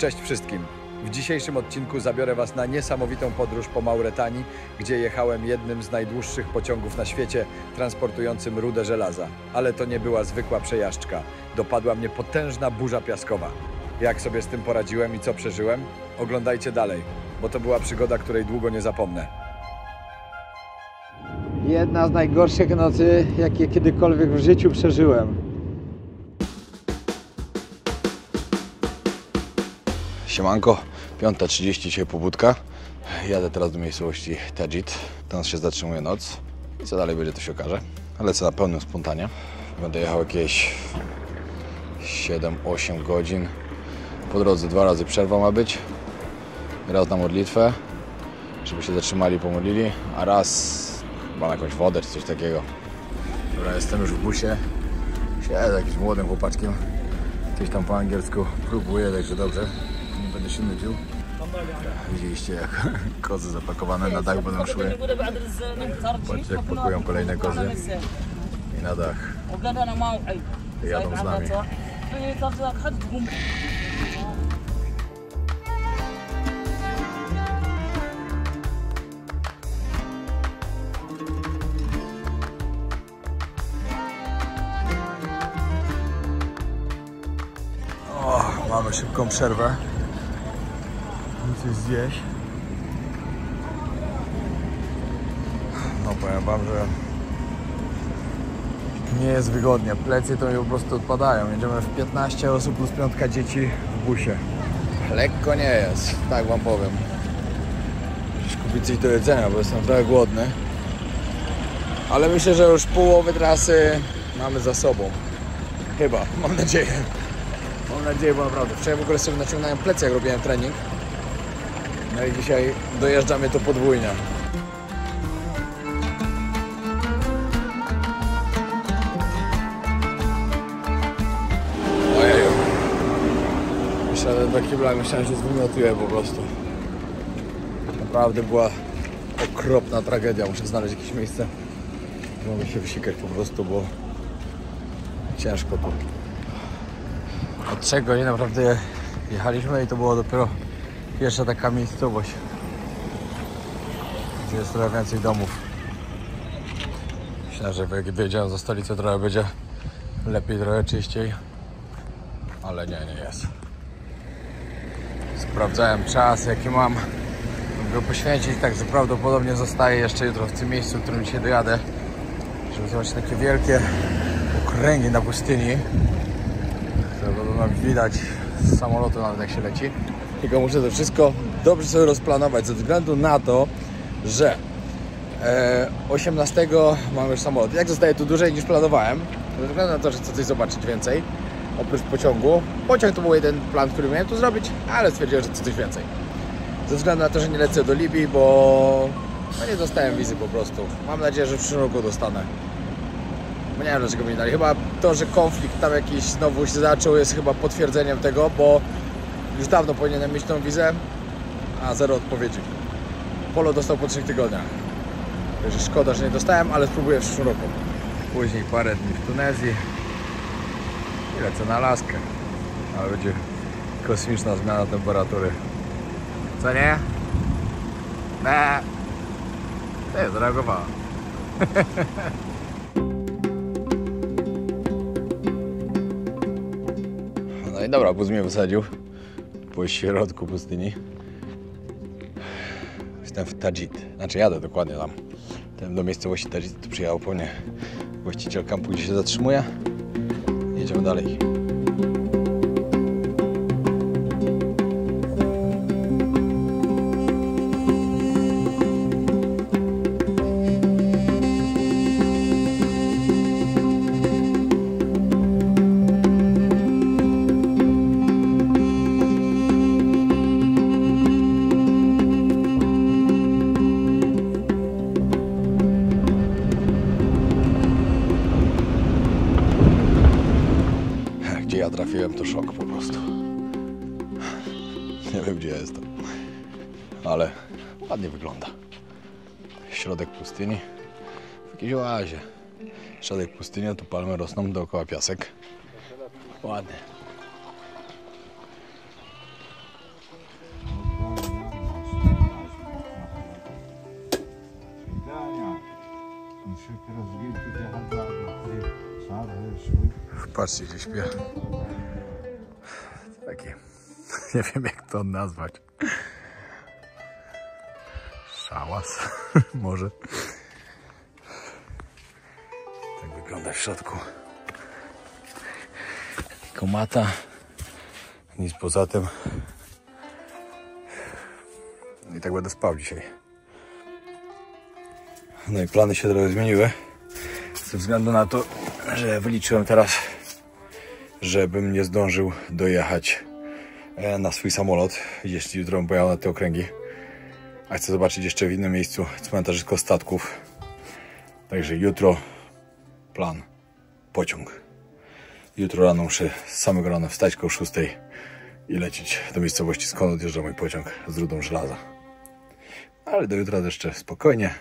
Cześć wszystkim! W dzisiejszym odcinku zabiorę Was na niesamowitą podróż po Mauretanii, gdzie jechałem jednym z najdłuższych pociągów na świecie transportującym rudę żelaza. Ale to nie była zwykła przejażdżka. Dopadła mnie potężna burza piaskowa. Jak sobie z tym poradziłem i co przeżyłem? Oglądajcie dalej, bo to była przygoda, której długo nie zapomnę. Jedna z najgorszych nocy, jakie kiedykolwiek w życiu przeżyłem. Siemanko, 5:30 dzisiaj pobudka. Jadę teraz do miejscowości Tajit. Tam się zatrzymuje noc. I co dalej będzie, to się okaże. Lecę na pełnym spontanie. Będę jechał jakieś 7-8 godzin. Po drodze 2 razy przerwa ma być. Raz na modlitwę, żeby się zatrzymali, pomodlili, a raz chyba na jakąś wodę czy coś takiego. Dobra, jestem już w busie. Siedzę z jakimś młodym chłopaczkiem. Coś tam po angielsku próbuję, także dobrze. Nie będę się nudził. Widzieliście, jak kozy zapakowane na dach będą szły. Patrzcie, jak pakują kolejne kozy. I na dach jadą z nami. Mamy szybką przerwę. Coś zjeść. No powiem wam, że nie jest wygodnie. Plecy to mi po prostu odpadają. Jedziemy w 15 osób plus 5 dzieci w busie. Lekko nie jest, tak wam powiem. Muszę kupić coś do jedzenia, bo jestem trochę głodny. Ale myślę, że już połowę trasy mamy za sobą. Chyba, mam nadzieję. Mam nadzieję, bo naprawdę. Wczoraj w ogóle sobie naciągnąłem plecy, jak robiłem trening. No i dzisiaj dojeżdża mnie to podwójnie. Ojeju. Myślałem do kibla, myślałem, że zwymiotuję po prostu. Naprawdę była okropna tragedia. Muszę znaleźć jakieś miejsce, gdzie mogę się wysikać po prostu, bo ciężko tu. Od 3 godzin naprawdę jechaliśmy i to było dopiero pierwsza taka miejscowość, gdzie jest trochę więcej domów. Myślę, że jak wyjedziemy za stolicę, trochę będzie lepiej, trochę czyściej, ale nie jest. Sprawdzałem czas, jaki mam, żeby go poświęcić, także prawdopodobnie zostaję jeszcze jutro w tym miejscu, w którym dzisiaj dojadę, żeby zobaczyć takie wielkie okręgi na pustyni, które będą widać z samolotu, nawet jak się leci. Tylko muszę to wszystko dobrze sobie rozplanować, ze względu na to, że 18 mam już samolot. Jak zostaje tu dłużej niż planowałem, ze względu na to, że chcę coś zobaczyć więcej, oprócz pociągu. Pociąg to był jeden plan, który miałem tu zrobić, ale stwierdziłem, że chcę coś więcej. Ze względu na to, że nie lecę do Libii, bo no nie dostałem wizy po prostu. Mam nadzieję, że w przyszłym roku dostanę. Bo nie wiem, dlaczego mi nie dali. Chyba to, że konflikt tam jakiś znowu się zaczął, jest chyba potwierdzeniem tego, bo już dawno powinienem mieć tą wizę, a zero odpowiedzi. Polo dostał po 3 tygodniach. Także szkoda, że nie dostałem, ale spróbuję w przyszłym roku. Później parę dni w Tunezji i lecę na Alaskę. Ale będzie kosmiczna zmiana temperatury. Co nie? Nie, zareagowała. No i dobra, bus mnie wysadził po środku pustyni. Jestem w Tajit, znaczy jadę dokładnie tam. Do miejscowości Tajit tu przyjechał po mnie właściciel kampu, gdzie się zatrzymuje. Jedziemy dalej. Gdzie ja trafiłem, to szok po prostu. Nie wiem, gdzie ja jestem, ale ładnie wygląda. Środek pustyni, w jakiejś oazie. Środek pustyni, tu palmy rosną, dookoła piasek. Ładnie. Patrzcie, gdzie śpię. Taki, nie wiem jak to nazwać. Szałas, może. Tak wygląda w środku. Komata. Nic poza tym. I tak będę spał dzisiaj. No i plany się trochę zmieniły. Ze względu na to, że wyliczyłem teraz, żebym nie zdążył dojechać na swój samolot, jeśli jutro bym pojechał na te okręgi. A chcę zobaczyć jeszcze w innym miejscu cmentarzysko statków. Także jutro plan, pociąg. Jutro rano muszę z samego rana wstać koło 6 i lecieć do miejscowości, skąd odjeżdża mój pociąg z rudą żelaza. Ale do jutra jeszcze spokojnie.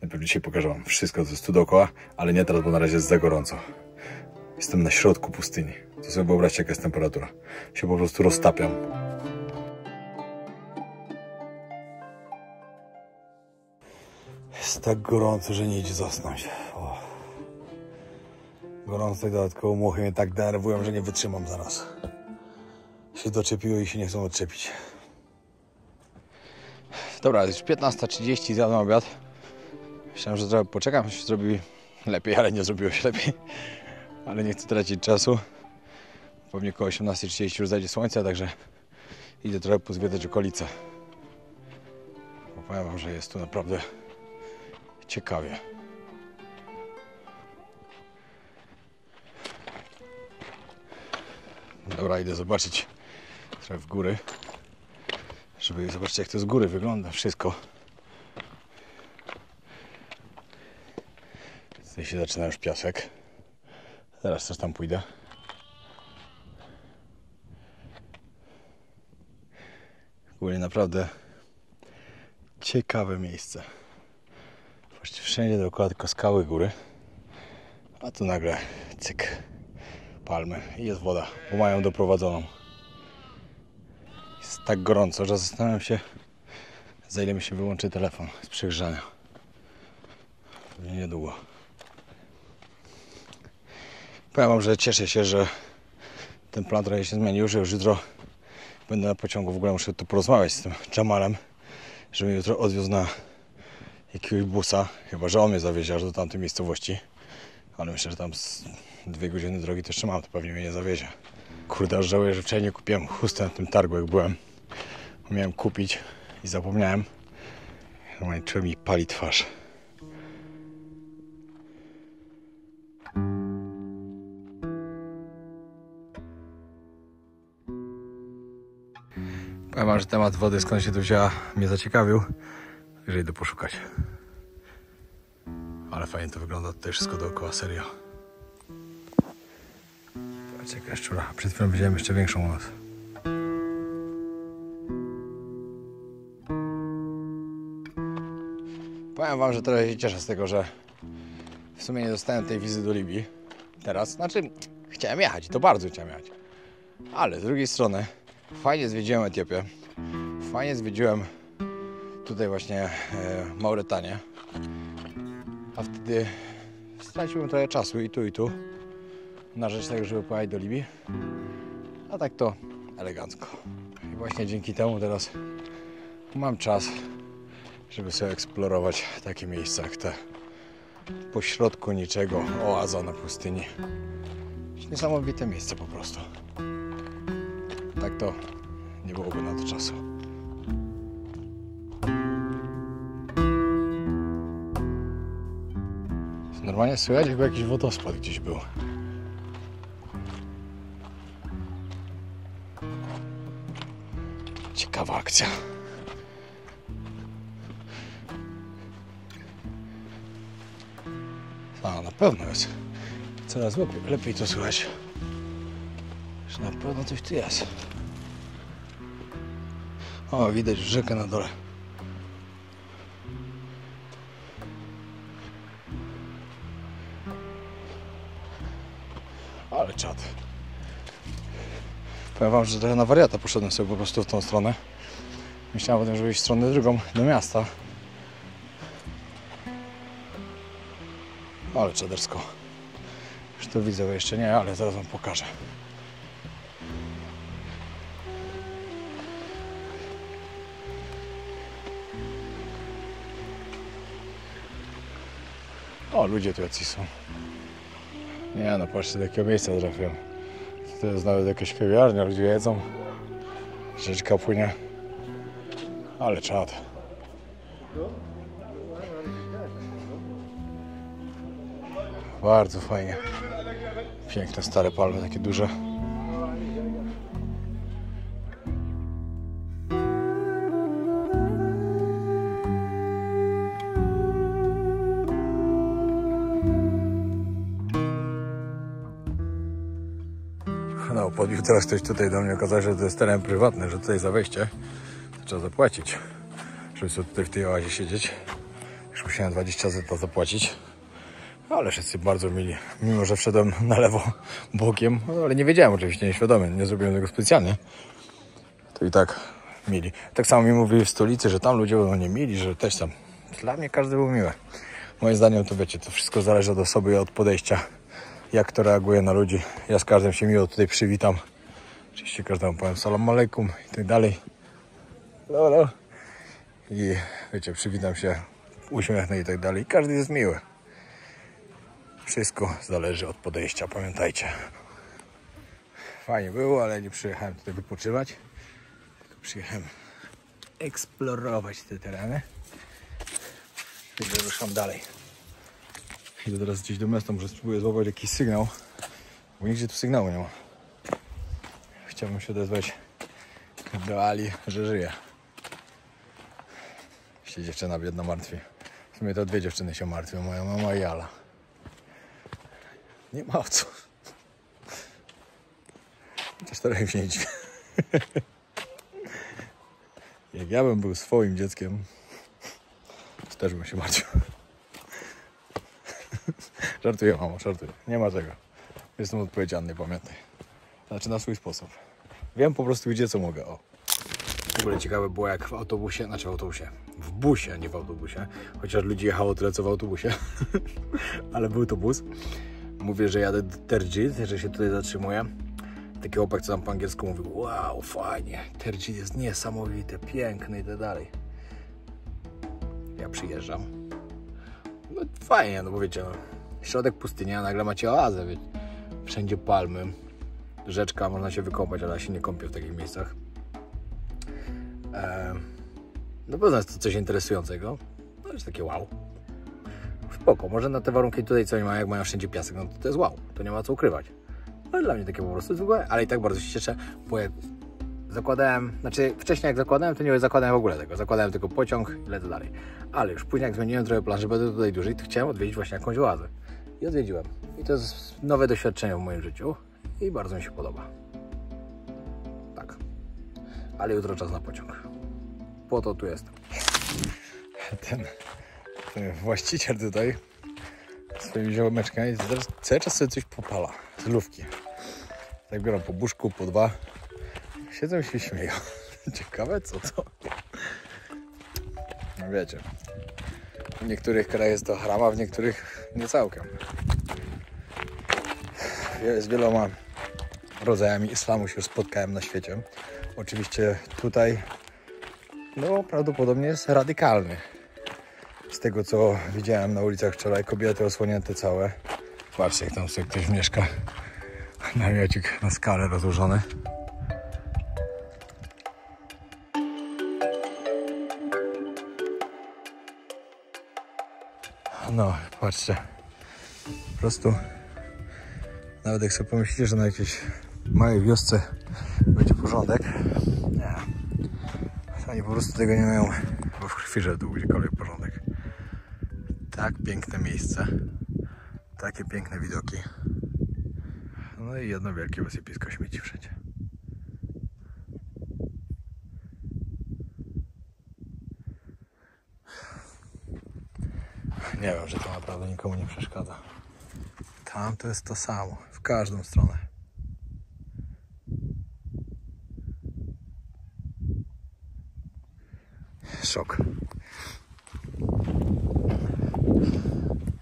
Najpierw dzisiaj pokażę wam wszystko, co jest tu dookoła, ale nie teraz, bo na razie jest za gorąco. Jestem na środku pustyni. To sobie wyobraźcie, jaka jest temperatura. Się po prostu roztapiam. Jest tak gorąco, że nie idzie zasnąć. O. Gorąco i dodatkowo muchy mnie tak denerwują, że nie wytrzymam zaraz. Się doczepiły i się nie chcą odczepić. Dobra, już 15:30, zjadłem obiad. Myślałem, że trochę poczekam, się zrobi lepiej, ale nie zrobiło się lepiej. Ale nie chcę tracić czasu. Pewnie koło 18:30 już zajdzie słońce, także idę trochę pozwiedzać okolice. Bo powiem wam, że jest tu naprawdę ciekawie. Dobra, idę zobaczyć trochę w góry, żeby zobaczyć, jak to z góry wygląda wszystko. Tutaj się zaczyna już piasek. Zaraz też tam pójdę. Ogólnie naprawdę ciekawe miejsce. Właściwie wszędzie dookoła tylko skały, góry. A tu nagle cyk, palmy i jest woda, bo mają doprowadzoną. Jest tak gorąco, że zastanawiam się, za ile mi się wyłączy telefon z przegrzania. Pewnie niedługo. Powiem wam, że cieszę się, że ten plan trochę się zmienił, że już jutro będę na pociągu. W ogóle muszę tu porozmawiać z tym Jamalem, żeby mnie jutro odwiózł na jakiegoś busa. Chyba że on mnie zawiezie aż do tamtej miejscowości. Ale myślę, że tam z 2 godziny drogi to jeszcze mam, to pewnie mnie nie zawiezie. Kurde, aż żałuję, że wczoraj nie kupiłem chustę na tym targu, jak byłem. Bo miałem kupić i zapomniałem. Normalnie czułem, mi pali twarz. Powiem wam, że temat wody, skąd się tu wzięła, mnie zaciekawił. Że idę poszukać. Ale fajnie to wygląda tutaj wszystko dookoła, serio. Patrzcie, jaka szczura. Przed chwilą widziałem jeszcze większą u nas. Powiem wam, że trochę się cieszę z tego, że w sumie nie dostałem tej wizy do Libii. Teraz, znaczy chciałem jechać i to bardzo chciałem jechać. Ale z drugiej strony fajnie zwiedziłem Etiopię. Fajnie zwiedziłem tutaj właśnie Mauretanię. A wtedy straciłem trochę czasu i tu na rzecz tego, żeby pojechać do Libii. A tak to elegancko. I właśnie dzięki temu teraz mam czas, żeby sobie eksplorować takie miejsca jak te pośrodku niczego, oaza na pustyni. Niesamowite miejsce po prostu. Tak to nie byłoby na to czasu. Normalnie słychać, jakby jakiś wodospad gdzieś był. Ciekawa akcja. A, na pewno jest. Coraz lepiej to słychać. Że na pewno coś tu jest. O, widać rzekę na dole. Ale czad. Powiem wam, że trochę na wariata poszedłem sobie po prostu w tą stronę. Myślałem potem, żeby iść w stronę drugą do miasta. Ale czadersko. Już to widzę, jeszcze nie, ale zaraz wam pokażę. O, ludzie tu jacyś są. Nie no, patrzcie, do jakiego miejsca trafiłem. To jest nawet jakaś kawiarnia, ludzie jedzą. Rzeczka płynie. Ale czad. Bardzo fajnie. Piękne stare palmy, takie duże. No, podbił teraz ktoś tutaj do mnie, okazało się, że to jest teren prywatny, że tutaj za wejście to trzeba zapłacić, żeby sobie tutaj w tej oazie siedzieć. Już musiałem 20 zł zapłacić, ale wszyscy bardzo mili, mimo że wszedłem na lewo bokiem, no, ale nie wiedziałem oczywiście, nieświadomie, nie zrobiłem tego specjalnie, to i tak mili. Tak samo mi mówili w stolicy, że tam ludzie będą nie mili, że też tam. Dla mnie każdy był miły. Moim zdaniem to wiecie, to wszystko zależy od osoby i od podejścia. Jak to reaguje na ludzi. Ja z każdym się miło tutaj przywitam. Oczywiście każdemu powiem salam alejkum i tak dalej. Lolo. I wiecie, przywitam się, uśmiechnę i tak dalej. Każdy jest miły. Wszystko zależy od podejścia, pamiętajcie. Fajnie było, ale nie przyjechałem tutaj wypoczywać. Tylko przyjechałem eksplorować te tereny. I ruszam dalej. Idę teraz gdzieś do miasta, może spróbuję złapać jakiś sygnał, bo nigdzie tu sygnału nie ma. Chciałbym się odezwać do Ali, że żyje. Się dziewczyna biedna martwi. W sumie to dwie dziewczyny się martwią, moja mama i Ala. Nie ma o co. Chociaż trochę się nie dziwię. Jak ja bym był swoim dzieckiem, to też bym się martwił. Żartuję, mamo, żartuję. Nie ma tego. Jestem odpowiedzialny, pamiętaj. Znaczy na swój sposób. Wiem po prostu, gdzie co mogę. O. W ogóle ciekawe było, jak w autobusie, znaczy w autobusie, w busie, a nie w autobusie, chociaż ludzi jechało tyle, co w autobusie, ale był to bus. Mówię, że jadę do Terjid, że się tutaj zatrzymuję. Taki chłopak, co tam po angielsku mówił, wow, fajnie, Terjid jest niesamowity, piękny i tak dalej. Ja przyjeżdżam. No fajnie, no bo wiecie, no, środek pustyni, a nagle macie oazę, wiecie. Wszędzie palmy, rzeczka, można się wykąpać, ale ja się nie kąpię w takich miejscach. No pewno jest to coś interesującego, no jest takie wow. Spoko, może na te warunki tutaj co oni mają, jak mają wszędzie piasek, no to jest wow, to nie ma co ukrywać. No dla mnie takie po prostu zwykłe, ale i tak bardzo się cieszę, bo jak zakładałem, znaczy wcześniej jak zakładałem, to nie zakładałem w ogóle tego, zakładałem tylko pociąg i lecę dalej. Ale już później jak zmieniłem trochę plan, że będę tutaj dłużej, to chciałem odwiedzić właśnie jakąś oazę. I odwiedziłem. I to jest nowe doświadczenie w moim życiu i bardzo mi się podoba. Tak. Ale jutro czas na pociąg. Po to tu jestem. Ten właściciel tutaj swoimi ziomeczkami cały czas sobie coś popala. Z lufki. Tak biorą po buszku, po dwa. Siedzą i się śmieją. Ciekawe co to? No wiecie. W niektórych krajach jest to haram, a w niektórych nie całkiem. Z wieloma rodzajami islamu się już spotkałem na świecie. Oczywiście tutaj no prawdopodobnie jest radykalny. Z tego co widziałem na ulicach wczoraj, kobiety osłonięte całe. Patrzcie jak tam sobie ktoś mieszka. Namiocik na skalę rozłożony. No, patrzcie. Po prostu nawet jak sobie pomyślicie, że na jakiejś małej wiosce będzie porządek, nie. Oni po prostu tego nie mają w krwi, że tu gdziekolwiek porządek. Tak piękne miejsce. Takie piękne widoki. No i jedno wielkie wysypisko śmieci wszędzie. Nie wiem, że to naprawdę nikomu nie przeszkadza. Tam to jest to samo, w każdą stronę. Szok.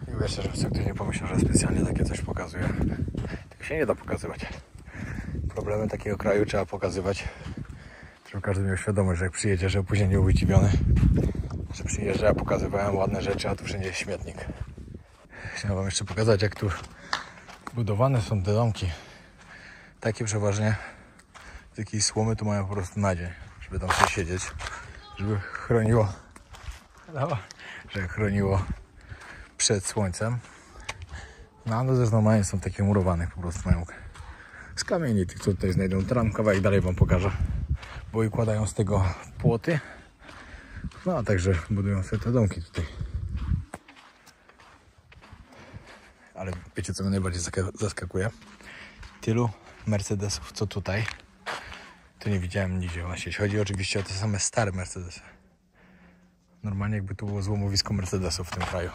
I Wiecie, że ktoś nie pomyślał, że specjalnie takie coś pokazuje. Tego się nie da pokazywać. Problemy takiego kraju trzeba pokazywać, żeby każdy miał świadomość, że jak przyjedzie, żeby później nie był zdziwiony, że przyjeżdża, ja pokazywałem ładne rzeczy, a tu wszędzie jest śmietnik. Chciałem wam jeszcze pokazać, jak tu budowane są te domki. Takie przeważnie z jakiejś słomy tu mają po prostu na dzień, żeby tam sobie siedzieć, żeby chroniło, przed słońcem. No ale też normalnie są takie murowane, po prostu mają z kamieni, tych co tutaj znajdą. Tam kawałek dalej wam pokażę, bo i układają z tego płoty, no a także budują sobie te domki tutaj. Ale wiecie, co mnie najbardziej zaskakuje? Tylu Mercedesów co tutaj, to nie widziałem nigdzie na świecie. Chodzi oczywiście o te same stare Mercedesy. Normalnie jakby tu było złomowisko Mercedesów w tym kraju.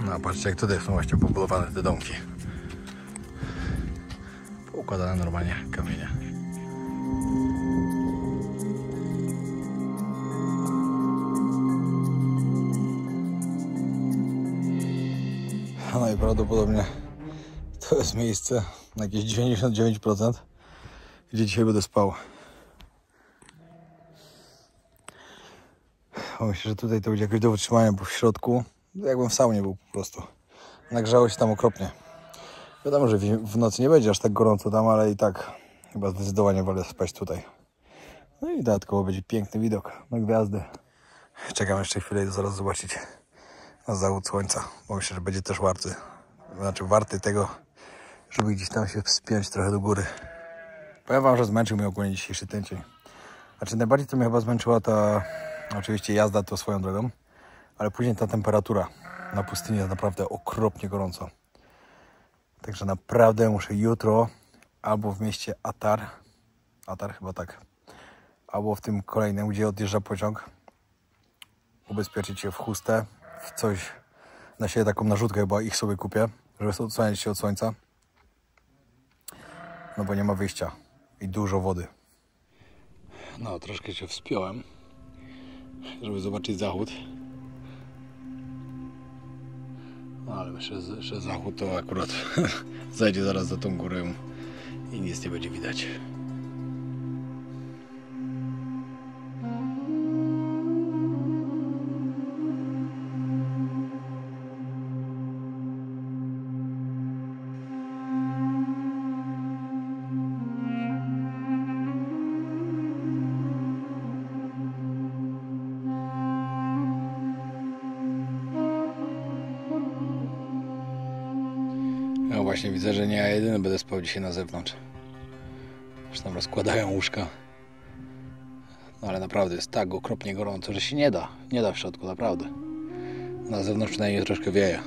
No patrzcie, jak tutaj są właśnie pobudowane te domki. Poukładane normalnie kamienie. No i prawdopodobnie to jest miejsce na jakieś 99%, gdzie dzisiaj będę spał. Bo myślę, że tutaj to będzie jakoś do wytrzymania, bo w środku, jakbym w saunie był po prostu. Nagrzało się tam okropnie. Wiadomo, że w nocy nie będzie aż tak gorąco tam, ale i tak chyba zdecydowanie wolę spać tutaj. No i dodatkowo będzie piękny widok na gwiazdy. Czekam jeszcze chwilę i zaraz zobaczyć na zachód słońca, bo myślę, że będzie też warty tego, żeby gdzieś tam się wspiąć trochę do góry. Powiem wam, że zmęczył mnie ogólnie dzisiejszy ten dzień. Znaczy najbardziej to mnie chyba zmęczyła ta oczywiście jazda to swoją drogą, ale później ta temperatura na pustyni jest naprawdę okropnie gorąco. Także naprawdę muszę jutro albo w mieście Atar chyba tak, albo w tym kolejnym, gdzie odjeżdża pociąg, ubezpieczyć się w chustę, w coś, na siebie taką narzutkę chyba ich sobie kupię, żeby odsłaniać się od słońca. No bo nie ma wyjścia i dużo wody. No, troszkę się wspiąłem, żeby zobaczyć zachód. No ale myślę, że zachód to akurat zajdzie zaraz za tą górę i nic nie będzie widać. No właśnie widzę, że nie ja jedyny będę spał dzisiaj na zewnątrz. Już tam rozkładają łóżka. No ale naprawdę jest tak okropnie gorąco, że się nie da. Nie da w środku, naprawdę. Na zewnątrz przynajmniej troszkę wieje.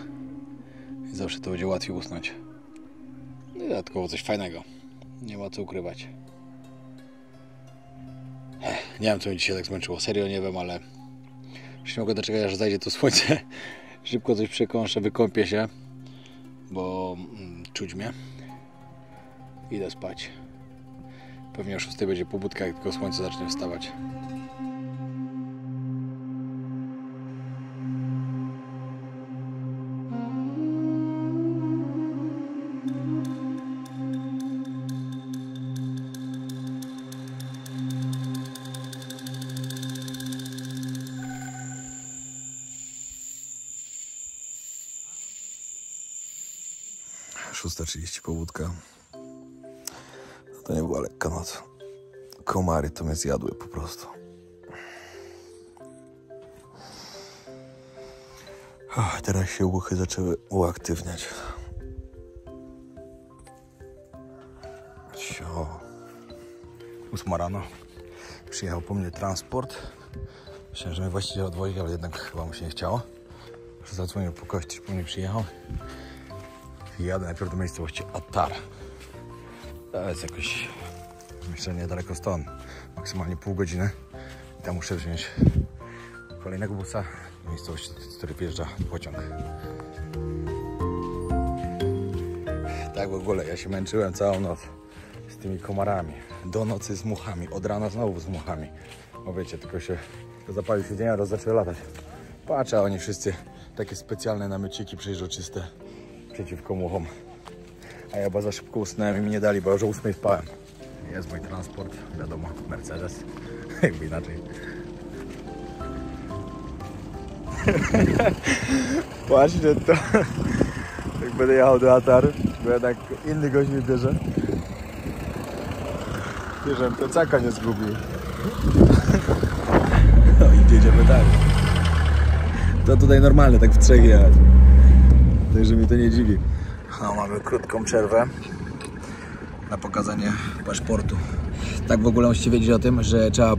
I zawsze to będzie łatwiej usnąć. No i dodatkowo coś fajnego. Nie ma co ukrywać. Nie wiem, co mnie dzisiaj tak zmęczyło. Serio nie wiem, ale już nie mogę doczekać, aż zajdzie to słońce. Szybko coś przekąszę, wykąpię się, bo czuć mnie. Idę spać. Pewnie o 6 będzie pobudka, jak tylko słońce zacznie wstawać. Szósta 30 pobudka. To nie była lekka noc. Komary to mnie zjadły po prostu. Teraz się łuchy zaczęły uaktywniać. 8 rano. Przyjechał po mnie transport. Myślałem, że mnie właściciel odwozi, ale jednak chyba mu się nie chciało. Zadzwonił po kości, po mnie przyjechał. I jadę najpierw do miejscowości Atar. To jest jakoś, myślę, niedaleko stąd. Maksymalnie pół godziny. I tam muszę wziąć kolejnego busa miejscowości, z której wjeżdża pociąg. Tak w ogóle, ja się męczyłem całą noc z tymi komarami. Do nocy z muchami, od rana znowu z muchami. Bo wiecie, tylko zapalił się dzień, a zaczęły latać. Patrzę, a oni wszyscy takie specjalne namyciki przejrzyste przeciwko muchom. A ja bardzo szybko usnąłem i mi nie dali, bo już o 8 spałem. Jest mój transport, wiadomo, Mercedes. Jakby inaczej. Patrzcie to. Jak będę jechał do Ataru, bo jednak inny gość mnie bierze. Żebym plecaka nie zgubił. No i jedziemy dalej. To tutaj normalne, tak w trzech jechać. Także mnie to nie dziwi. No, mamy krótką przerwę na pokazanie paszportu. Tak w ogóle musicie wiedzieć o tym, że trzeba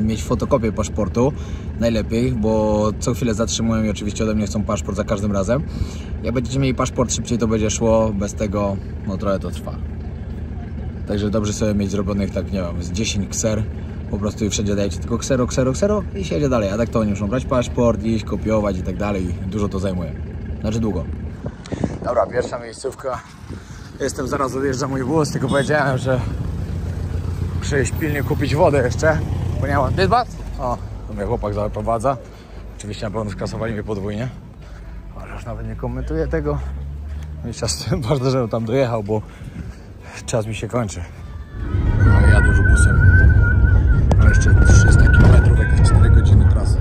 mieć fotokopię paszportu. Najlepiej, bo co chwilę zatrzymują i oczywiście ode mnie chcą paszport za każdym razem. Jak będziecie mieli paszport szybciej, to będzie szło. Bez tego, no trochę to trwa. Także dobrze sobie mieć zrobionych, tak nie wiem, z 10 kser. Po prostu i wszędzie dajecie tylko ksero i się jedzie dalej. A tak to oni muszą brać paszport, iść, kopiować i tak dalej. Dużo to zajmuje. Znaczy długo. Dobra, pierwsza miejscówka. Jestem, zaraz odjeżdża mój wóz, tylko powiedziałem, że muszę iść pilnie kupić wodę jeszcze, bo nie mam dybat. O, to mnie chłopak zaprowadza. Oczywiście na pewno skasowali mnie podwójnie. Ale już nawet nie komentuję tego. No i czas bardzo, żebym tam dojechał, bo czas mi się kończy. No jadę już busem. A jeszcze 300 km, jakieś 4 godziny trasy.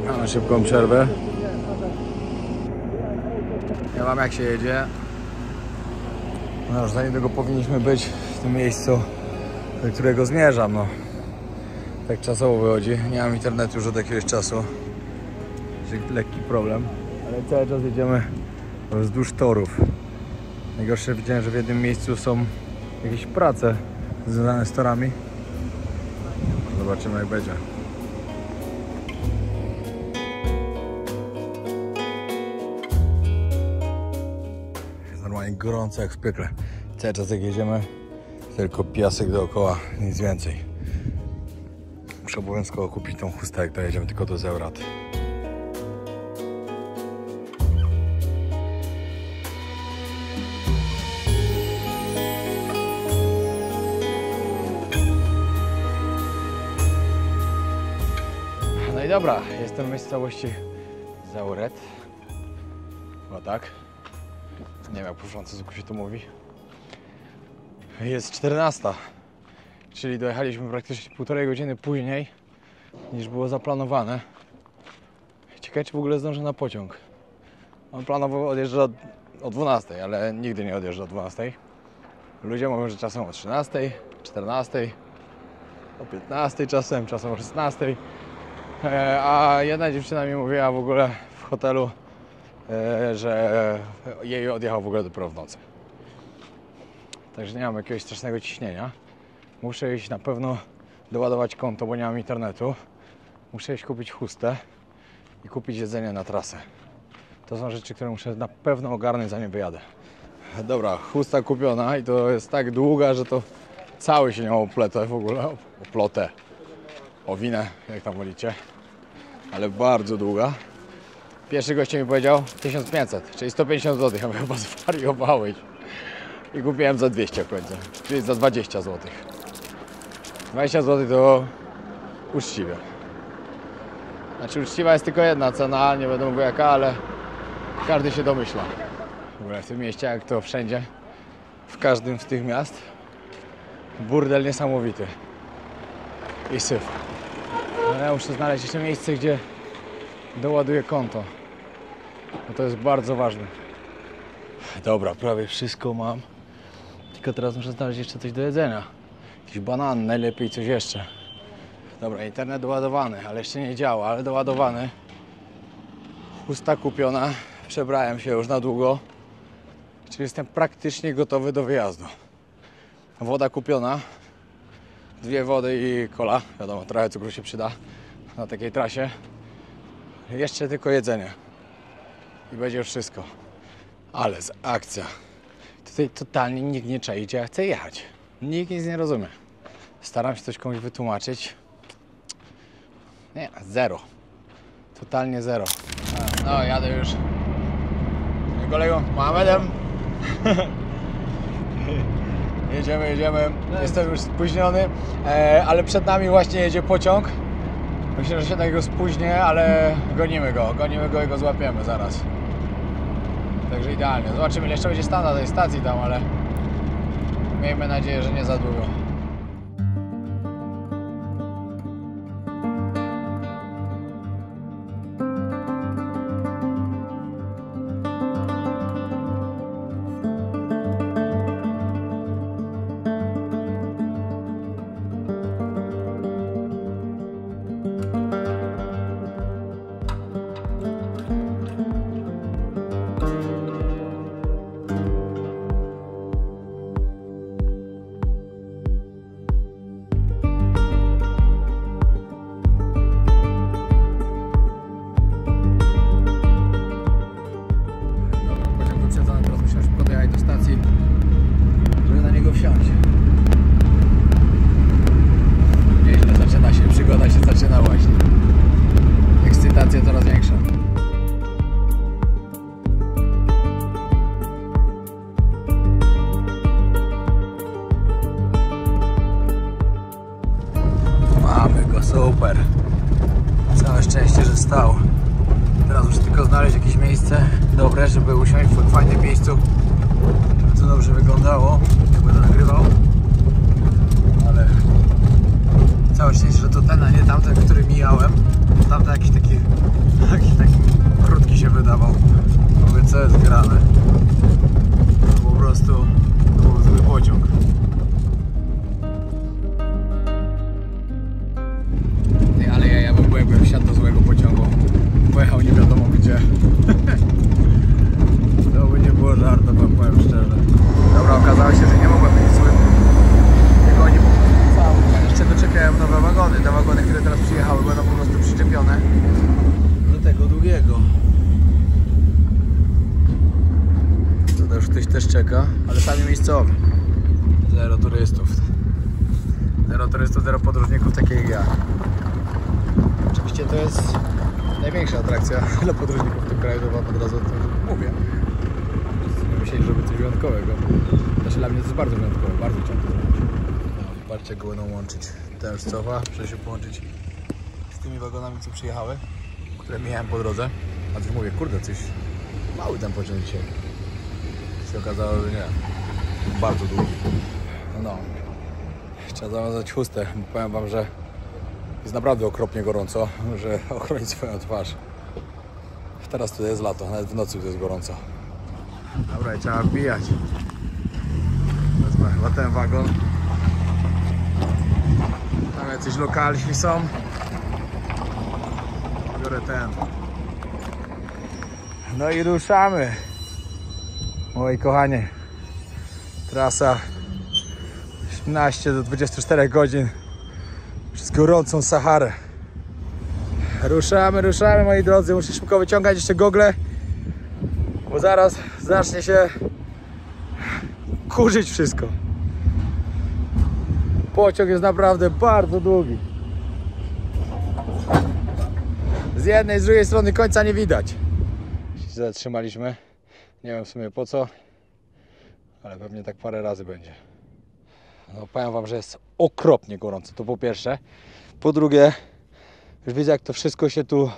Mamy szybką przerwę. Nie wiem jak się jedzie. No już za niedługo powinniśmy być w tym miejscu, do którego zmierzam. No. Tak czasowo wychodzi. Nie mam internetu już od jakiegoś czasu. Lekki problem. Ale cały czas jedziemy wzdłuż torów. Najgorsze widziałem, że w jednym miejscu są jakieś prace związane z torami. Zobaczymy jak będzie. Jest normalnie gorąco jak w piekle. Cały czas jak jedziemy, tylko piasek dookoła, nic więcej. Muszę obowiązkowo kupić tą chustę, jak dojedziemy tylko do Zeurad. No i dobra, jestem w miejscowości Zauret. Chyba tak. Nie wiem jak po francusku się to mówi. Jest 14, czyli dojechaliśmy praktycznie 1,5 godziny później niż było zaplanowane. Ciekawe czy w ogóle zdążę na pociąg. On planował odjeżdżać o 12, ale nigdy nie odjeżdża o 12. Ludzie mówią, że czasem o 13, 14, o 15 czasem o 16. A jedna dziewczyna mi mówiła w ogóle w hotelu, że jej odjechał w ogóle dopiero w nocy. Także nie mam jakiegoś strasznego ciśnienia. Muszę iść na pewno doładować konto, bo nie mam internetu. Muszę iść kupić chustę i kupić jedzenie na trasę. To są rzeczy, które muszę na pewno ogarnąć, zanim wyjadę. Dobra, chusta kupiona i to jest tak długa, że to cały się nią opletę w ogóle. Oplotę, owinę, jak tam wolicie. Ale bardzo długa. Pierwszy gość mi powiedział 1500, czyli 150 zł. Ja mówię, chyba zwariowałeś. I kupiłem za 200 w końcu, czyli za 20 zł. 20 zł to uczciwe. Znaczy uczciwa jest tylko jedna cena, nie będę mówił jaka, ale każdy się domyśla. W ogóle w tym mieście, jak to wszędzie, w każdym z tych miast, burdel niesamowity i syf. Ale ja muszę znaleźć jeszcze miejsce, gdzie doładuję konto, bo to jest bardzo ważne. Dobra, prawie wszystko mam. Tylko teraz muszę znaleźć jeszcze coś do jedzenia. Jakiś banan, najlepiej coś jeszcze. Dobra, internet doładowany, ale jeszcze nie działa, ale doładowany. Chusta kupiona. Przebrałem się już na długo. Czyli jestem praktycznie gotowy do wyjazdu. Woda kupiona. 2 wody i cola. Wiadomo, trochę cukru się przyda na takiej trasie. Jeszcze tylko jedzenie. I będzie już wszystko. Ale akcja. Tutaj totalnie nikt nie czai, gdzie ja chcę jechać. Nikt nic nie rozumie. Staram się coś komuś wytłumaczyć. Nie, zero. Totalnie zero. No, jadę już z kolegą Mohamedem. Jedziemy. Jestem już spóźniony, ale przed nami właśnie jedzie pociąg. Myślę, że się na niego spóźnię, ale gonimy go i go złapiemy zaraz. Także idealnie. Zobaczymy, ile jeszcze będzie stał na tej stacji tam, ale miejmy nadzieję, że nie za długo. Coraz większa. Mamy go, super. Całe szczęście, że stał. Teraz muszę tylko znaleźć jakieś miejsce dobre, żeby usiąść w fajnym miejscu, żeby to dobrze wyglądało, jak będę nagrywał. Ale całe szczęście, że to ten, a nie tamten, który mijałem. Tamten jakiś taki krótki się wydawał. Mówię, co jest grane. To po prostu to był zły pociąg. Ale ja byłem wsiadł do złego pociągu. Pojechał nie wiadomo gdzie. To by nie było żartu, wam powiem szczerze. Dobra, okazało się, że nie mogłem być złym. Tylko oni jeszcze doczekają nowe wagony. Te wagony, które teraz przyjechały, będą po prostu przyczepione do tego długiego. To już ktoś też czeka, ale sami miejscowi. Zero turystów. Zero podróżników takich jak ja. Oczywiście to jest największa atrakcja dla podróżników w tym kraju, to wam od razu o tym mówię. Nie myśleli, żeby coś wyjątkowego. Znaczy dla mnie to jest bardzo wyjątkowe, bardzo chciałem to zrobić. Zobaczcie, jak go będą łączyć. Ten już cofa, muszę się połączyć z tymi wagonami, co przyjechały, które mijałem po drodze. A też mówię, kurde, coś mały ten pociąg dzisiaj. Się okazało, że nie. Bardzo długi. No. Trzeba zawiązać chustę. Powiem wam, że jest naprawdę okropnie gorąco, że ochronić swoją twarz. Teraz tu jest lato, nawet w nocy tu jest gorąco. Dobra, trzeba wbijać. Wezmę chyba ten wagon. Tam jacyś lokalsi są. Biorę ten. No i ruszamy. Moi kochani. Trasa 18 do 24 godzin przez gorącą Saharę. Ruszamy, moi drodzy. Muszę szybko wyciągać jeszcze gogle, bo zaraz zacznie się kurzyć wszystko. Pociąg jest naprawdę bardzo długi. Z jednej, z drugiej strony końca nie widać. Się zatrzymaliśmy. Nie wiem w sumie po co, ale pewnie tak parę razy będzie. No, powiem wam, że jest okropnie gorąco, to po pierwsze. Po drugie, już widzę, jak to wszystko się tu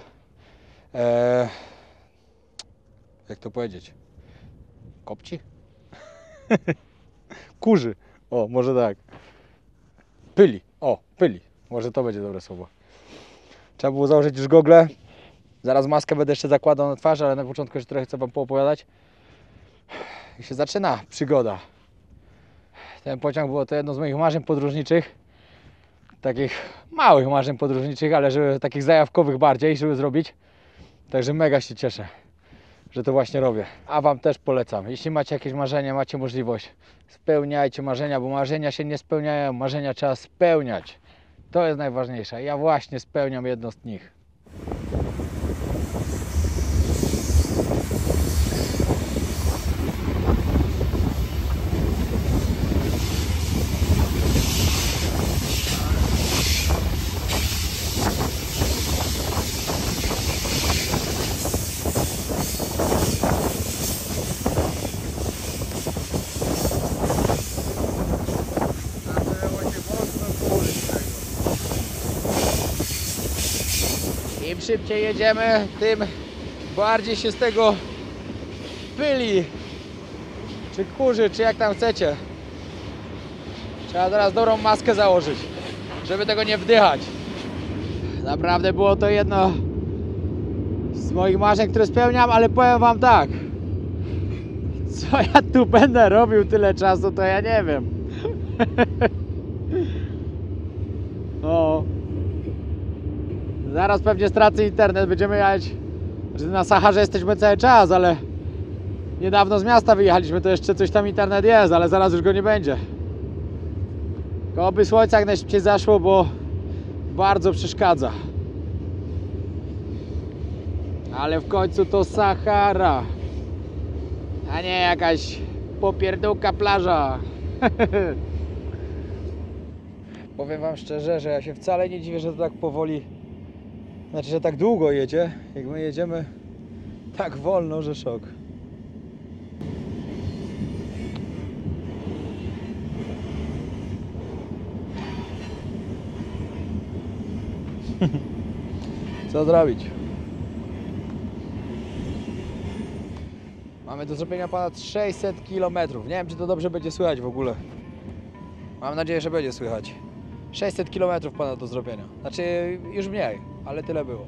jak to powiedzieć, kopci? Kurzy, o, może tak. Pyli, pyli, może to będzie dobre słowo. Trzeba było założyć już gogle. Zaraz maskę będę jeszcze zakładał na twarz, ale na początku jeszcze trochę chcę wam poopowiadać. I się zaczyna przygoda. Ten pociąg było to jedno z moich marzeń podróżniczych. Takich małych marzeń podróżniczych, ale żeby takich zajawkowych bardziej, żeby zrobić. Także mega się cieszę, że to właśnie robię. A wam też polecam. Jeśli macie jakieś marzenia, macie możliwość, spełniajcie marzenia, bo marzenia się nie spełniają. Marzenia trzeba spełniać. To jest najważniejsze. Ja właśnie spełniam jedno z nich. Im szybciej jedziemy, tym bardziej się z tego pyli, czy kurzy, czy jak tam chcecie. Trzeba teraz dobrą maskę założyć, żeby tego nie wdychać. Naprawdę było to jedno z moich marzeń, które spełniam, ale powiem wam tak, co ja tu będę robił tyle czasu, to ja nie wiem. No. Zaraz pewnie stracę internet, będziemy jechać, że na Saharze jesteśmy cały czas, ale niedawno z miasta wyjechaliśmy, to jeszcze coś tam internet jest, ale zaraz już go nie będzie. Tylko oby słońce jak najszybciej zaszło, bo bardzo przeszkadza. Ale w końcu to Sahara, a nie jakaś popierdółka plaża. Powiem wam szczerze, że ja się wcale nie dziwię, że to tak powoli, znaczy, że tak długo jedzie. Jak my jedziemy tak wolno, że szok. Co zrobić? Mamy do zrobienia ponad 600 km. Nie wiem, czy to dobrze będzie słychać w ogóle. Mam nadzieję, że będzie słychać. 600 km ponad do zrobienia. Znaczy już mniej, ale tyle było.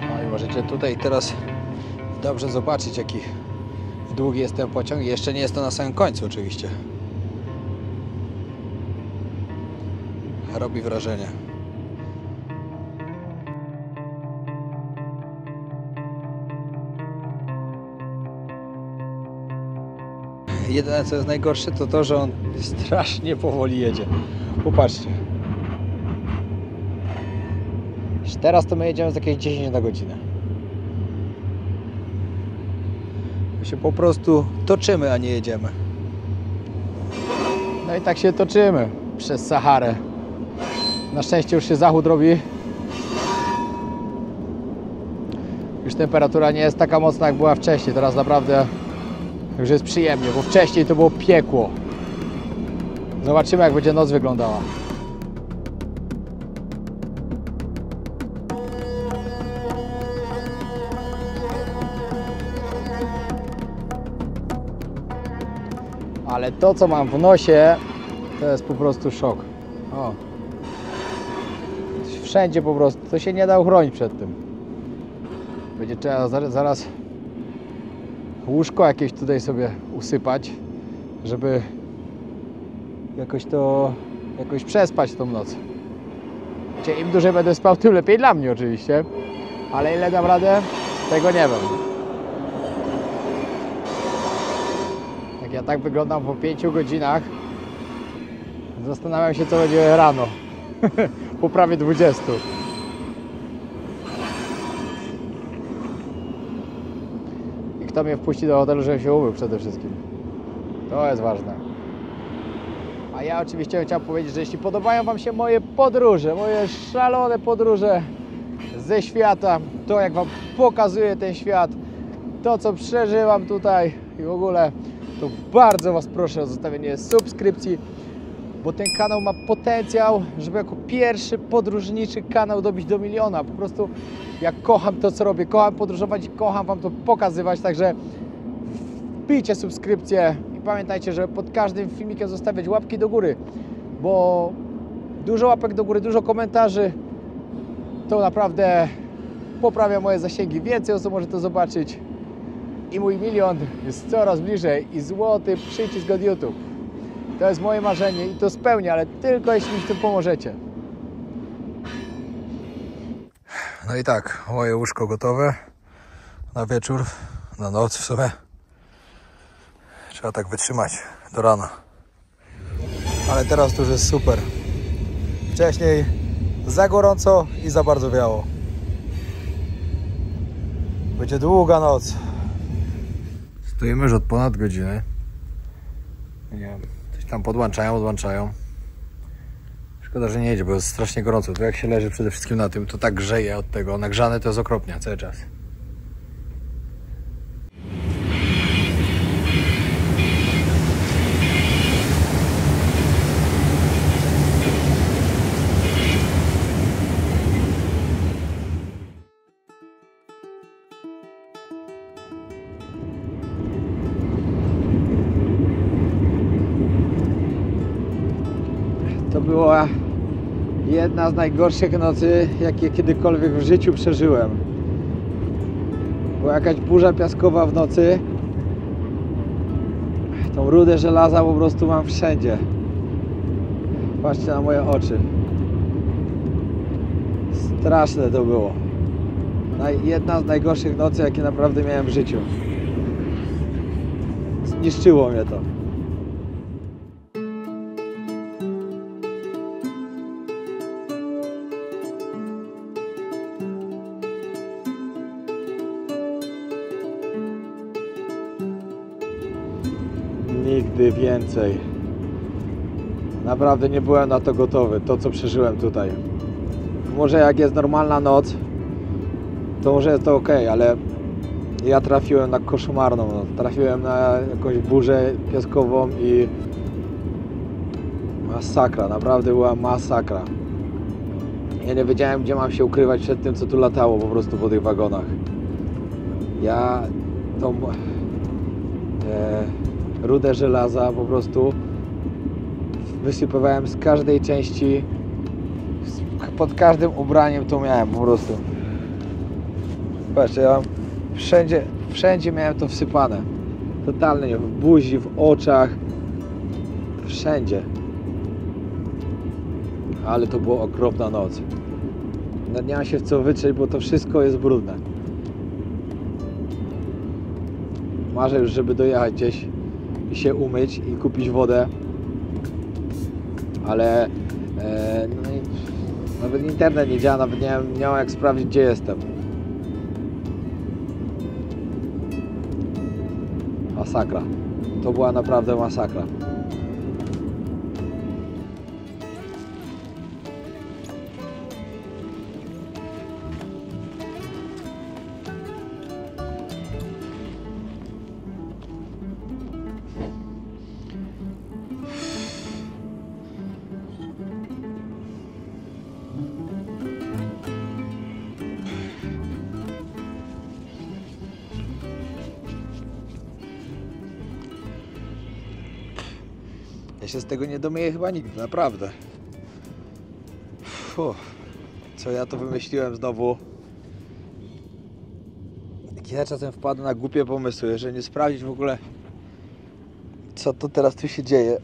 No i możecie tutaj teraz dobrze zobaczyć, jaki długi jest ten pociąg. Jeszcze nie jest to na samym końcu oczywiście. Robi wrażenie. Jedyne co jest najgorsze to to, że on strasznie powoli jedzie. Popatrzcie. Teraz to my jedziemy z jakieś 10 na godzinę. My się po prostu toczymy, a nie jedziemy. No i tak się toczymy przez Saharę. Na szczęście już się zachód robi. Już temperatura nie jest taka mocna, jak była wcześniej. Teraz naprawdę już jest przyjemnie, bo wcześniej to było piekło. Zobaczymy, jak będzie noc wyglądała. Ale to, co mam w nosie, to jest po prostu szok. O. Wszędzie po prostu, to się nie da uchronić przed tym. Będzie trzeba zaraz łóżko jakieś tutaj sobie usypać, żeby jakoś przespać tą noc. Wiecie, im dłużej będę spał, tym lepiej dla mnie oczywiście. Ale ile dam radę, tego nie wiem. Jak ja tak wyglądam po 5 godzinach, zastanawiam się, co będzie rano. Po prawie 20. I kto mnie wpuści do hotelu, żebym się umył przede wszystkim. To jest ważne. A ja oczywiście chciałem powiedzieć, że jeśli podobają wam się moje podróże, moje szalone podróże ze świata, to jak wam pokazuję ten świat, to co przeżywam tutaj i w ogóle, to bardzo was proszę o zostawienie subskrypcji, bo ten kanał ma potencjał, żeby jako pierwszy podróżniczy kanał dobić do 1 000 000. Po prostu ja kocham to, co robię, kocham podróżować i kocham wam to pokazywać, także wbijcie subskrypcję i pamiętajcie, żeby pod każdym filmikiem zostawiać łapki do góry, bo dużo łapek do góry, dużo komentarzy, to naprawdę poprawia moje zasięgi, więcej osób może to zobaczyć i mój 1 000 000 jest coraz bliżej i złoty przycisk od YouTube. To jest moje marzenie i to spełnię, ale tylko jeśli mi w tym pomożecie. No i tak, moje łóżko gotowe na wieczór, na noc w sumie. Trzeba tak wytrzymać do rana. Ale teraz to już jest super. Wcześniej za gorąco i za bardzo wiało. Będzie długa noc. Stoimy już od ponad godziny. Nie wiem, coś tam podłączają. Szkoda, że nie jedzie, bo jest strasznie gorąco. To jak się leży przede wszystkim na tym, to tak grzeje od tego. Nagrzane to jest okropnie cały czas. To była jedna z najgorszych nocy, jakie kiedykolwiek w życiu przeżyłem. Była jakaś burza piaskowa w nocy. Tą rudę żelaza po prostu mam wszędzie. Patrzcie na moje oczy. Straszne to było. Jedna z najgorszych nocy, jakie naprawdę miałem w życiu. Zniszczyło mnie to. Nigdy więcej. Naprawdę nie byłem na to gotowy, to co przeżyłem tutaj. Może jak jest normalna noc, to może jest to ok, ale ja trafiłem na koszmarną noc. Trafiłem na jakąś burzę piaskową i masakra, naprawdę była masakra. Ja nie wiedziałem, gdzie mam się ukrywać przed tym, co tu latało po prostu po tych wagonach. Ja tą rudę żelaza po prostu wysypywałem z każdej części, pod każdym ubraniem to miałem po prostu. Patrzcie, ja mam wszędzie miałem to wsypane. Totalnie, w buzi, w oczach, wszędzie. Ale to była okropna noc. Nie mam się w co wytrzeć, bo to wszystko jest brudne. Marzę już, żeby dojechać gdzieś i się umyć i kupić wodę, ale no i nawet internet nie działa, nawet nie miałem jak sprawdzić, gdzie jestem. Masakra. To była naprawdę masakra. Ja się z tego nie domyję chyba nigdy, naprawdę. Co ja to wymyśliłem znowu? Jak ja czasem wpadłem na głupie pomysły, że nie sprawdzić w ogóle, co to teraz tu się dzieje.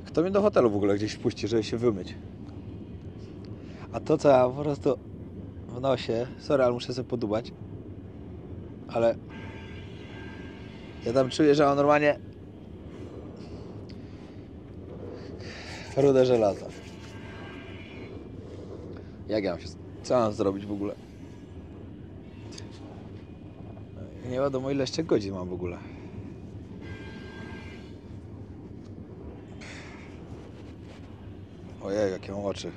Kto mnie do hotelu w ogóle gdzieś wpuści, żeby się wymyć? A to co ja po prostu w nosie, sorry, ale muszę sobie podubać. Ale ja tam czuję, że mam normalnie rudę żelaza. Jak ja mam się... Co mam zrobić w ogóle? Nie wiadomo, ile jeszcze godzin mam w ogóle. Ojej, jakie mam oczy.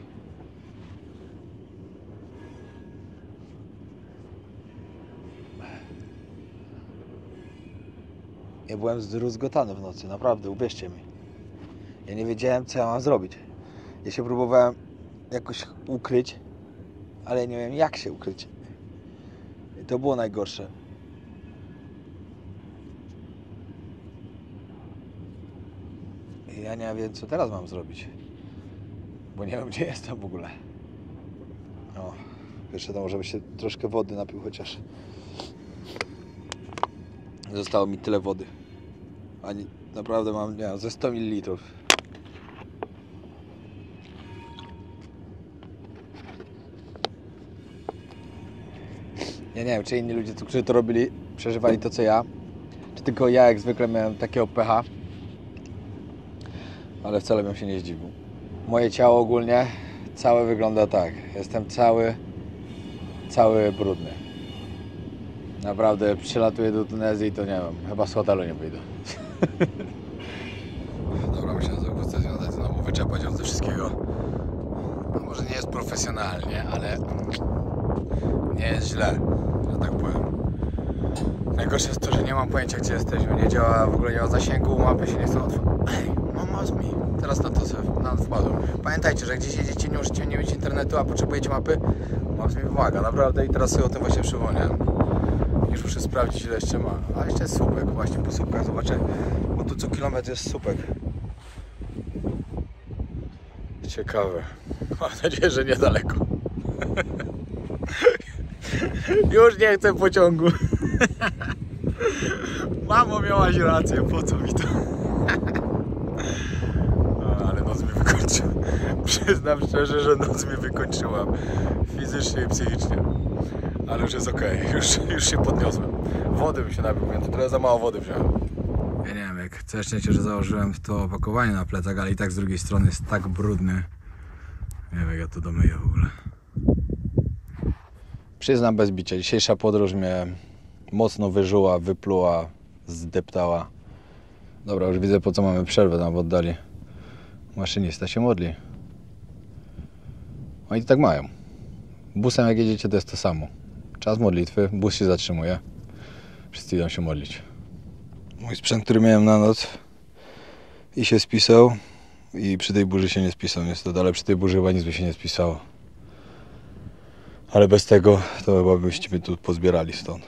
Ja byłem zdruzgotany w nocy, naprawdę, uwierzcie mi. Ja nie wiedziałem, co ja mam zrobić. Ja się próbowałem jakoś ukryć, ale nie wiem, jak się ukryć. I to było najgorsze. I ja nie wiem, co teraz mam zrobić. Bo nie wiem, gdzie jestem w ogóle. O, jeszcze to może by się troszkę wody napił chociaż. Zostało mi tyle wody. Ani naprawdę mam, nie wiem, ze 100 ml. Ja nie wiem, czy inni ludzie, którzy to robili, przeżywali to co ja. Czy tylko ja jak zwykle miałem takiego pecha. Ale wcale bym się nie zdziwił. Moje ciało ogólnie całe wygląda tak. Jestem cały brudny. Naprawdę przylatuję do Tunezji i to nie wiem, chyba z hotelu nie wyjdę. Dobra, myślę, że chcę znowu wyczerpać ją ze wszystkiego. No, może nie jest profesjonalnie, ale nie jest źle, że tak powiem. Najgorsze jest to, że nie mam pojęcia, gdzie jesteśmy. Nie działa, w ogóle nie ma zasięgu, mapy się nie chcą otworzyć. Ej, no masz mi. Teraz na to sobie wpadłem. Pamiętajcie, że gdzieś jedziecie, nie możecie nie mieć internetu, a potrzebujecie mapy. Maps mi pomaga, naprawdę, i teraz sobie o tym właśnie przypomniałem. Już muszę sprawdzić, ile jeszcze ma. A jeszcze jest słupek, właśnie po słupkach zobaczę, bo tu co kilometr jest słupek. Ciekawe. Mam nadzieję, że niedaleko. Już nie chcę pociągu. Mamo, miałaś rację, po co mi to? Ale noc mi wykończyła. Przyznam szczerze, że noc mi wykończyła. Fizycznie i psychicznie. Ale już jest okej. Już się podniosłem. Wody bym się napił, więc trochę za mało wody wziąłem. Ja nie wiem, jak całe szczęście, że założyłem to opakowanie na plecach, ale i tak z drugiej strony jest tak brudny. Nie wiem, jak ja to domyję w ogóle. Przyznam bez bicia, dzisiejsza podróż mnie mocno wyżuła, wypluła, zdeptała. Dobra, już widzę, po co mamy przerwę tam w oddali. Maszynista się modli. Oni to tak mają. Busem jak jedziecie, to jest to samo. Czas modlitwy, bus się zatrzymuje. Wszyscy idą się modlić. Mój sprzęt, który miałem na noc i się spisał, i przy tej burzy się nie spisał niestety, ale przy tej burzy chyba nic by się nie spisało. Ale bez tego to chyba byście mnie tu pozbierali stąd.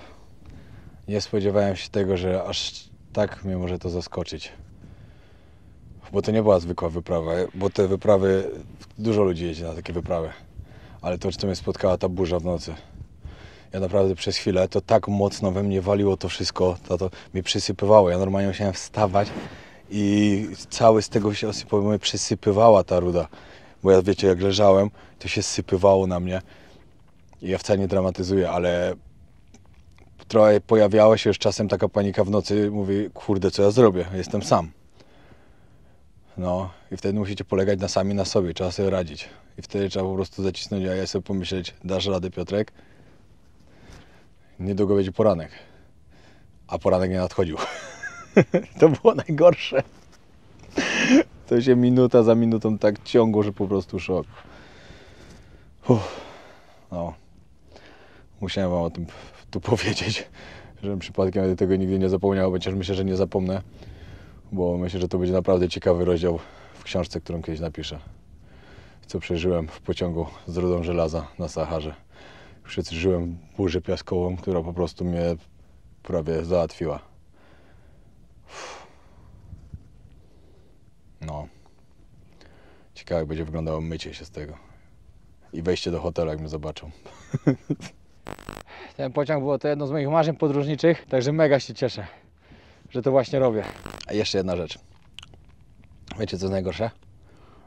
Nie spodziewałem się tego, że aż tak mnie może to zaskoczyć. Bo to nie była zwykła wyprawa, bo te wyprawy, dużo ludzi jedzie na takie wyprawy. Ale to, co mnie spotkała ta burza w nocy. Ja naprawdę przez chwilę to tak mocno we mnie waliło to wszystko, to mnie przysypywało. Ja normalnie musiałem wstawać i cały z tego się osypał, mnie przysypywała ta ruda. Bo ja, wiecie, jak leżałem, to się sypywało na mnie. I ja wcale nie dramatyzuję, ale trochę pojawiała się już czasem taka panika w nocy. Mówię, kurde, co ja zrobię? Jestem sam. No i wtedy musicie polegać sami na sobie, trzeba sobie radzić. I wtedy trzeba po prostu zacisnąć, a ja sobie pomyśleć, dasz radę, Piotrek? Niedługo będzie poranek. A poranek nie nadchodził. To było najgorsze. To się minuta za minutą tak ciągło, że po prostu szok. No. Musiałem wam o tym tu powiedzieć, żebym przypadkiem tego nigdy nie zapomniał, chociaż myślę, że nie zapomnę, bo myślę, że to będzie naprawdę ciekawy rozdział w książce, którą kiedyś napiszę. Co przeżyłem w pociągu z rudą żelaza na Saharze. Przeżyłem burzę piaskową, która po prostu mnie prawie załatwiła. No. Ciekawe, jak będzie wyglądało mycie się z tego. I wejście do hotelu, jak mnie zobaczą. Ten pociąg było to jedno z moich marzeń podróżniczych, także mega się cieszę, że to właśnie robię. A jeszcze jedna rzecz. Wiecie, co jest najgorsze?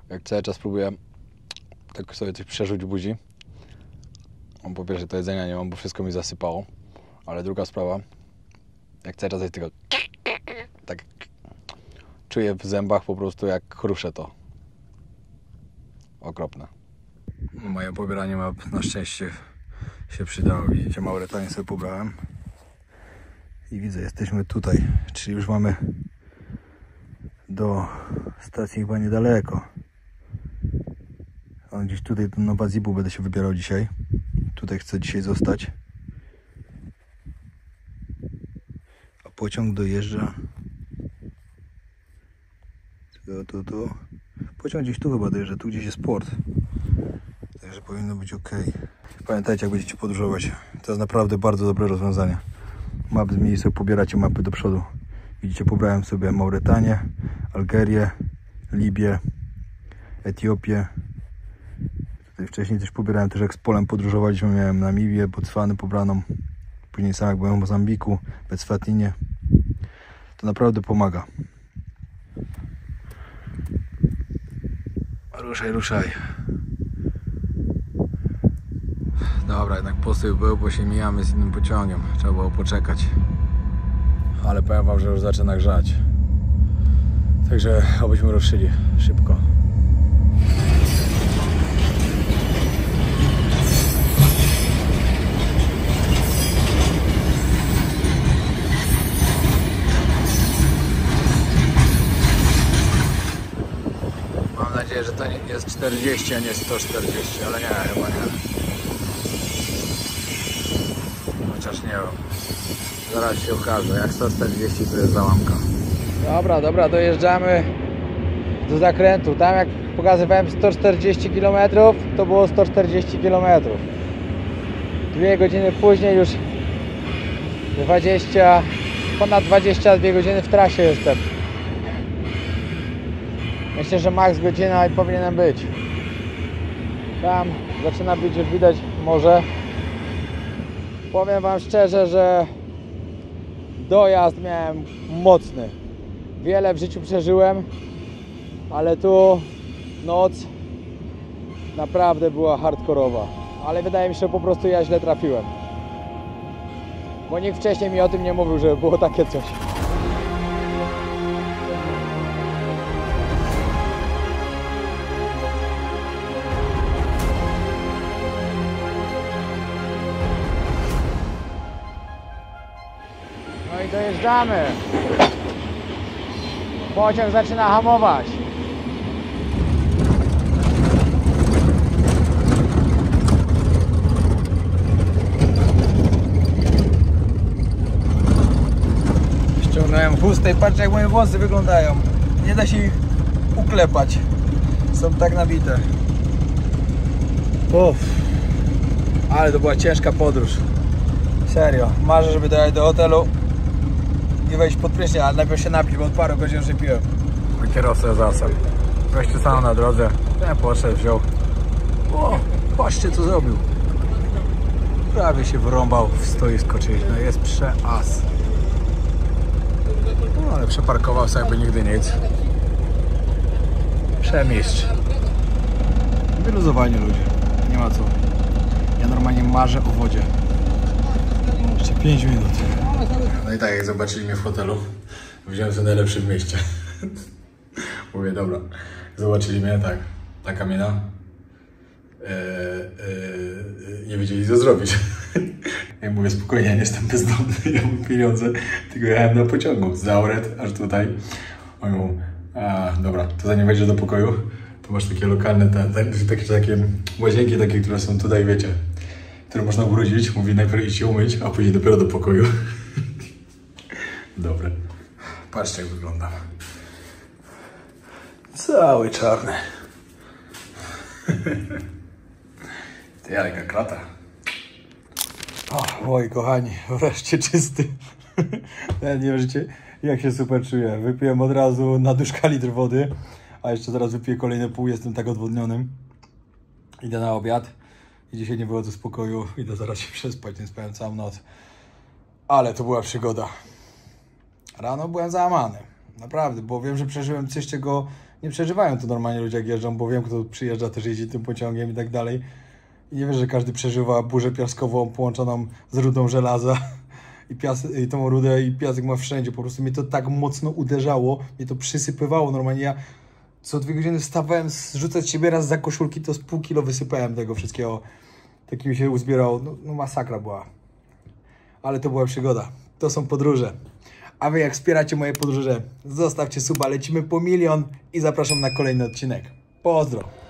Jak cały czas próbuję tak sobie coś przerzuć w buzi. Po pierwsze, to jedzenia nie mam, bo wszystko mi zasypało. Ale druga sprawa, jak cały czas jest tylko tak czuję w zębach po prostu, jak kruszę to. Okropne. Moje pobieranie map na szczęście się przydało. Widzicie, Mauretanię sobie pobrałem. I widzę, jesteśmy tutaj. Czyli już mamy do stacji chyba niedaleko. A gdzieś tutaj do Nowa Zibu będę się wybierał dzisiaj. Tutaj chcę dzisiaj zostać. A pociąg dojeżdża. Tu. Pociąg gdzieś tu chyba dojeżdża. Tu gdzieś jest port. Także powinno być ok. Pamiętajcie, jak będziecie podróżować. To jest naprawdę bardzo dobre rozwiązanie. Map zmieni sobie, pobieracie mapy do przodu. Widzicie, pobrałem sobie Mauretanię, Algerię, Libię, Etiopię. Tutaj wcześniej też pobierałem, też jak z Polem podróżowaliśmy, miałem Namibię, Botswanę pobraną. Później sam jak byłem w Mozambiku, w Eswatinie. To naprawdę pomaga. Ruszaj. Dobra, jednak posył był, bo się mijamy z innym pociągiem. Trzeba było poczekać. Ale powiem wam, że już zaczyna grzać. Także obyśmy ruszyli szybko. tutaj jest 40, a nie 140, ale nie, chyba nie. Chociaż nie wiem. Zaraz się okaże, jak 140 to jest załamka. Dobra, dojeżdżamy do zakrętu. Tam jak pokazywałem 140 km, to było 140 km. 2 godziny później już ponad 22 godziny w trasie jestem. Myślę, że maks godzina i powinienem być. Tam zaczyna być już widać morze. Powiem wam szczerze, że dojazd miałem mocny. Wiele w życiu przeżyłem, ale tu noc naprawdę była hardkorowa. Ale wydaje mi się, że po prostu ja źle trafiłem. Bo nikt wcześniej mi o tym nie mówił, że było takie coś. No i dojeżdżamy. Pociąg zaczyna hamować. Ściągnąłem chustę i patrzcie, jak moje włosy wyglądają. Nie da się ich uklepać. Są tak nabite. Uff. Ale to była ciężka podróż. Serio. Marzę, żeby dojechać do hotelu i wejść pod prysznic, ale najpierw się napić, bo od paru godzin już nie piłem. Kierowca zasad. Gościu sam na drodze. Ja poszedł, wziął. O, patrzcie co zrobił. Prawie się wrąbał w stoisko czyjeś, no jest przeas. No ale przeparkował sobie jakby nigdy nic. Przemistrz. Wyluzowani ludzie, nie ma co. Ja normalnie marzę o wodzie. Jeszcze 5 minut. No i tak jak zobaczyli mnie w hotelu, wziąłem sobie najlepszy w mieście. Mówię, dobra, zobaczyli mnie, tak, taka mina. Nie wiedzieli co zrobić. Ja mówię, spokojnie, ja nie jestem bezdomny, ja mam pieniądze, tylko jechałem na pociągu z Auret aż tutaj. Oni mówią, dobra, to zanim wejdziesz do pokoju, to masz takie lokalne, takie łazienki, takie, które są tutaj, wiecie, które można ubrudzić. Mówi, najpierw idź się umyć, a później dopiero do pokoju. Dobre. Patrzcie, jak wyglądam. Cały czarny. Ty, jaka klata. O, moi kochani, wreszcie czysty. Nie wierzycie, jak się super czuję. Wypiłem od razu na duszka litr wody, a jeszcze zaraz wypiję kolejne pół, jestem tak odwodnionym. Idę na obiad i dzisiaj nie wychodzę z pokoju, idę zaraz się przespać, nie spałem całą noc. Ale to była przygoda. Rano byłem załamany, naprawdę, bo wiem, że przeżyłem coś, czego nie przeżywają tu normalnie ludzie jak jeżdżą, bo wiem, kto przyjeżdża, też jeździ tym pociągiem i tak dalej. I nie wiem, że każdy przeżywa burzę piaskową połączoną z rudą żelaza i tą rudę i piasek ma wszędzie. Po prostu mnie to tak mocno uderzało, mnie to przysypywało. Normalnie ja co 2 godziny wstawałem zrzucać siebie raz za koszulki, to z pół kilo wysypałem tego wszystkiego. Tak mi się uzbierało. No masakra była. Ale to była przygoda. To są podróże. A wy jak wspieracie moje podróże, zostawcie suba, lecimy po 1 000 000 i zapraszam na kolejny odcinek. Pozdro!